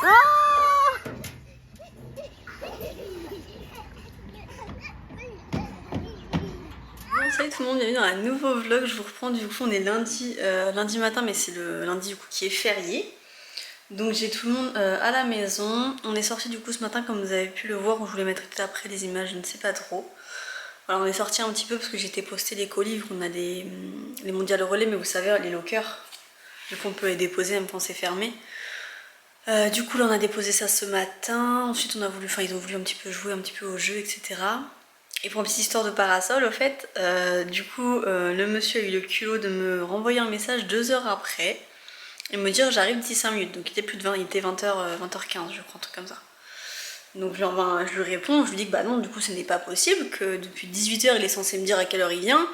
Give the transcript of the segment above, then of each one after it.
Ah! Bon, salut tout le monde, bienvenue dans un nouveau vlog. Je vous reprends, du coup on est lundi matin, mais c'est le lundi du coup qui est férié. Donc j'ai tout le monde à la maison. On est sorti du coup ce matin comme vous avez pu le voir. Je vous les mettrai peut-être après les images, je ne sais pas trop. Voilà, on est sorti un petit peu parce que j'étais posté les colis, vu qu'on a les mondiales relais, mais vous savez les lockers, vu qu'on peut les déposer même quand c'est fermé. Du coup là on a déposé ça ce matin. Ensuite ils ont voulu un petit peu jouer un petit peu au jeu, etc. Et pour une petite histoire de parasol, au fait, le monsieur a eu le culot de me renvoyer un message 2 heures après et me dire j'arrive d'ici 5 minutes. Donc il était plus de 20, il était 20h, 20h15 je crois, un truc comme ça. Donc je lui réponds, je lui dis que bah non, du coup ce n'est pas possible, que depuis 18h il est censé me dire à quelle heure il vient,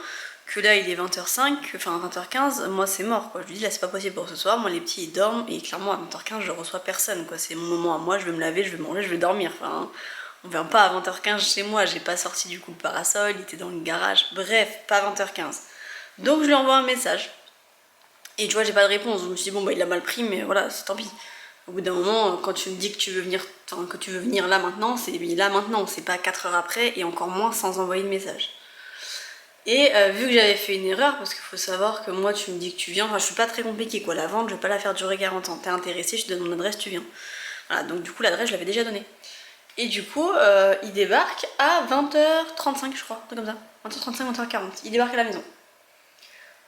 que là il est 20h05, enfin 20h15, moi c'est mort quoi. Je lui dis là c'est pas possible pour ce soir, moi les petits ils dorment et clairement à 20h15 je reçois personne quoi. C'est mon moment à moi, je vais me laver, je vais manger, je vais dormir. Enfin, on vient pas à 20h15 chez moi, j'ai pas sorti du coup le parasol, il était dans le garage, bref, pas à 20h15. Donc je lui envoie un message. Et tu vois, j'ai pas de réponse, donc je me suis dit bon bah il a mal pris, mais voilà, c'est tant pis. Au bout d'un moment, quand tu me dis que tu veux venir là maintenant, c'est là maintenant, c'est pas 4 heures après, et encore moins sans envoyer de message. Et vu que j'avais fait une erreur, parce qu'il faut savoir que moi tu me dis que tu viens, enfin je suis pas très compliquée quoi, la vente je vais pas la faire durer 40 ans, t'es intéressé, je te donne mon adresse, tu viens. Voilà, donc du coup l'adresse je l'avais déjà donnée. Et du coup, il débarque à 20h35 je crois, un truc comme ça. 20h35, 20h40, il débarque à la maison.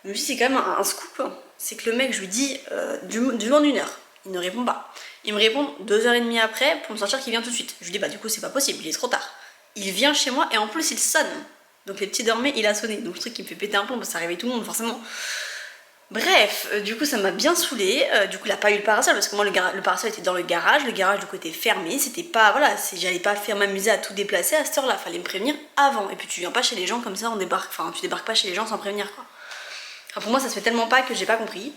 Je me suis dit c'est quand même un scoop, hein. C'est que le mec, je lui dis du moins d'une heure, il ne répond pas. Il me répond 2h30 après pour me sortir qu'il vient tout de suite. Je lui dis bah du coup c'est pas possible, il est trop tard. Il vient chez moi et en plus il sonne. Donc les petits dormaient, il a sonné. Donc le truc qui me fait péter un plomb parce que ça réveille tout le monde forcément. Bref, du coup ça m'a bien saoulée. Du coup il a pas eu le parasol parce que moi le parasol était dans le garage du côté fermé. C'était pas, voilà, j'allais pas faire m'amuser à tout déplacer à cette heure là, fallait me prévenir avant. Et puis tu viens pas chez les gens comme ça, tu débarques pas chez les gens sans prévenir quoi. Enfin, pour moi ça se fait tellement pas que j'ai pas compris.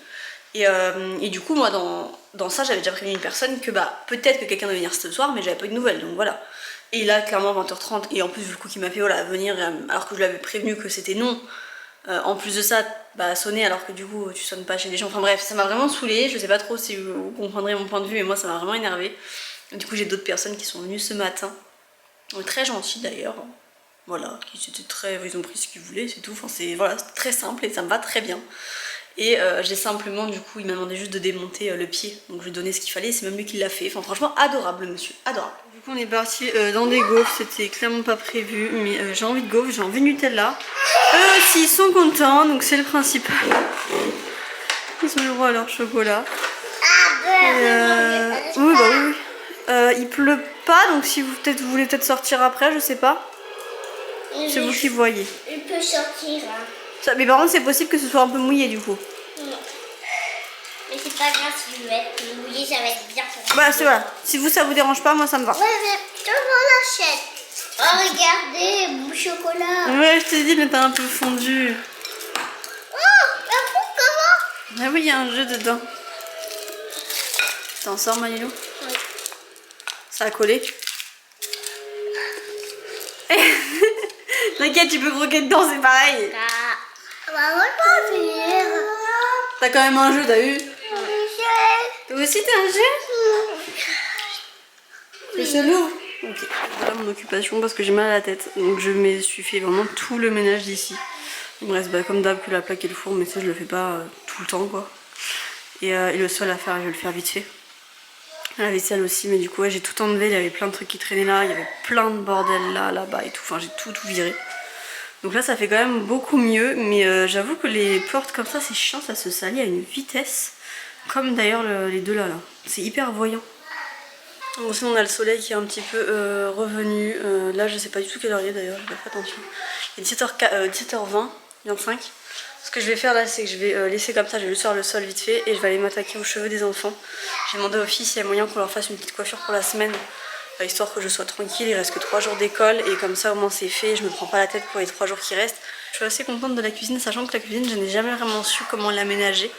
Et du coup moi dans ça j'avais déjà prévenu une personne que bah peut-être que quelqu'un devait venir ce soir mais j'avais pas eu de nouvelles donc voilà. Et là clairement 20h30 et en plus du coup qu'il m'a fait voilà venir alors que je l'avais prévenu que c'était non. En plus de ça bah sonner alors que du coup tu sonnes pas chez les gens. Enfin bref ça m'a vraiment saoulée, je sais pas trop si vous comprendrez mon point de vue mais moi ça m'a vraiment énervée. Du coup j'ai d'autres personnes qui sont venues ce matin, très gentilles d'ailleurs. Voilà, ils ont pris ce qu'ils voulaient, c'est tout. Enfin, c'est voilà, très simple et ça me va très bien. Et j'ai simplement, du coup, il m'a demandé juste de démonter le pied. Donc je lui ai donné ce qu'il fallait, c'est même lui qui l'a fait. Enfin, franchement, adorable le monsieur, adorable. Du coup, on est parti dans des gaufres, c'était clairement pas prévu. Mais j'ai envie de gaufres, j'ai envie de Nutella. Eux aussi, ils sont contents, donc c'est le principal. Ils ont le droit à leur chocolat. Oui, bah oui. Il pleut pas, donc si vous voulez peut-être sortir après, je sais pas. C'est vous qui voyez. Il peut sortir. Hein. Mais par contre, c'est possible que ce soit un peu mouillé du coup. Non. Mais c'est pas grave si je vais être mouillé, ça va être bien. Bah, c'est voilà. Si vous, ça vous dérange pas, moi ça me va. Ouais, mais devant l'achète. Oh, regardez, mon chocolat. Ouais, je t'ai dit, mais t'as un peu fondu. Oh, la fou comment? Ah oui, il y a un jeu dedans. T'en sors, Manilou? Oui. Ça a collé. T'inquiète, tu peux croquer dedans, c'est pareil. Maman, pas faire. T'as quand même un jeu, t'as vu? Toi aussi, t'as un jeu? Oui. C'est lourd. Ok, voilà mon occupation parce que j'ai mal à la tête. Donc je me suis fait vraiment tout le ménage d'ici. Il me reste bah, comme d'hab que la plaque et le four, mais ça je le fais pas tout le temps quoi. Et le sol à faire, je vais le faire vite fait. La vaisselle aussi, mais du coup ouais, j'ai tout enlevé, il y avait plein de trucs qui traînaient là, il y avait plein de bordel là-bas et tout, enfin j'ai tout viré. Donc là ça fait quand même beaucoup mieux, mais j'avoue que les portes comme ça c'est chiant, ça se salit à une vitesse. Comme d'ailleurs les deux là, c'est hyper voyant. Bon, sinon on a le soleil qui est un petit peu revenu, là je sais pas du tout quelle heure il est d'ailleurs, j'ai pas fait attention. Il est 17h20, 25. Ce que je vais faire là c'est que je vais laisser comme ça, je vais juste faire le sol vite fait et je vais aller m'attaquer aux cheveux des enfants. J'ai demandé aux filles s'il y a moyen qu'on leur fasse une petite coiffure pour la semaine, histoire que je sois tranquille, il reste que 3 jours d'école et comme ça au moins c'est fait, je me prends pas la tête pour les 3 jours qui restent. Je suis assez contente de la cuisine, sachant que la cuisine je n'ai jamais vraiment su comment l'aménager.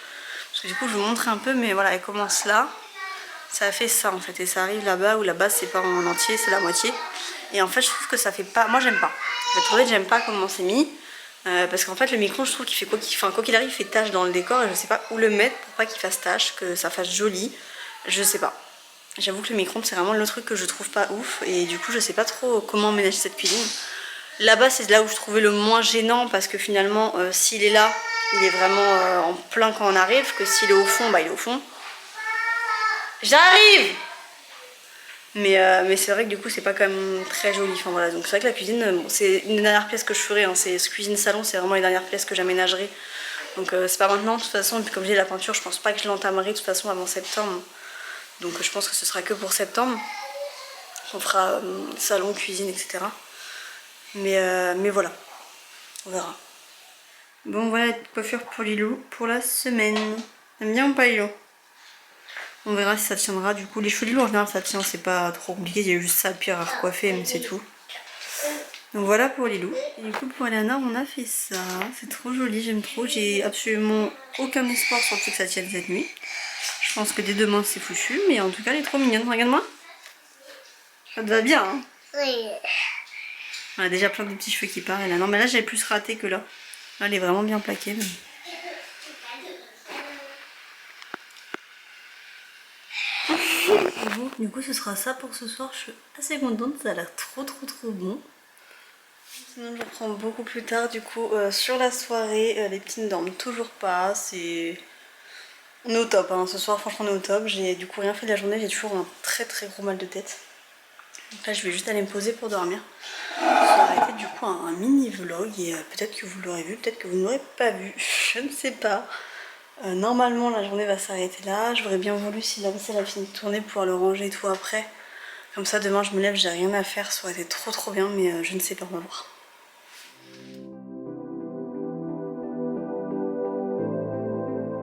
Parce que du coup je vous montre un peu, mais voilà elle commence là. Ça fait ça en fait et ça arrive là-bas où là-bas c'est pas en entier, c'est la moitié. Et en fait je trouve que ça fait pas, moi j'aime pas. Je vais trouver que j'aime pas comment c'est mis. Parce qu'en fait le micro je trouve qu'il fait quoi qu'il arrive il fait tache dans le décor et je sais pas où le mettre pour pas qu'il fasse tache, que ça fasse joli. Je sais pas. J'avoue que le micro-ondes c'est vraiment le truc que je trouve pas ouf et du coup je sais pas trop comment ménager cette cuisine. Là-bas c'est là où je trouvais le moins gênant parce que finalement s'il est là, il est vraiment en plein quand on arrive, que s'il est au fond, bah il est au fond. J'arrive! Mais c'est vrai que du coup c'est pas quand même très joli. Enfin voilà, donc c'est vrai que la cuisine, bon, c'est une des dernières pièces que je ferai, hein. C'est ce cuisine-salon, c'est vraiment les dernières pièces que j'aménagerai. Donc c'est pas maintenant de toute façon, et puis comme je dis la peinture, je pense pas que je l'entamerai de toute façon avant septembre. Donc je pense que ce sera que pour septembre. On fera salon, cuisine, etc. Mais voilà, on verra. Bon voilà la coiffure pour Lilou pour la semaine. T'aimes bien ou pas Lilou? On verra si ça tiendra. Du coup les cheveux de Lilou en général ça tient, c'est pas trop compliqué, il y a juste ça le pire à recoiffer mais c'est tout. Donc voilà pour Lilou. Et du coup pour Eleanor on a fait ça. C'est trop joli, j'aime trop. J'ai absolument aucun espoir sur le fait que ça tienne cette nuit. Je pense que dès demain c'est foutu, mais en tout cas elle est trop mignonne. Regarde-moi. Ça te va bien hein? Oui. On a déjà plein de petits cheveux qui partent. Et là, non mais là j'ai plus raté que là. Là elle est vraiment bien plaquée. Mais... Bon, du coup ce sera ça pour ce soir. Je suis assez contente, ça a l'air trop bon. Sinon je reprends beaucoup plus tard du coup sur la soirée. Les petits ne dorment toujours pas. On est au top hein. Ce soir franchement on est au top. J'ai du coup rien fait de la journée, j'ai toujours un très gros mal de tête. Donc là je vais juste aller me poser pour dormir. Ça aurait été du coup un mini vlog et peut-être que vous l'aurez vu, peut-être que vous n'aurez pas vu, je ne sais pas. Normalement la journée va s'arrêter là. J'aurais bien voulu si la vaisselle a fini de tourner pouvoir le ranger et tout après. Comme ça demain je me lève, j'ai rien à faire, ça aurait été trop bien mais je ne sais pas, on va voir.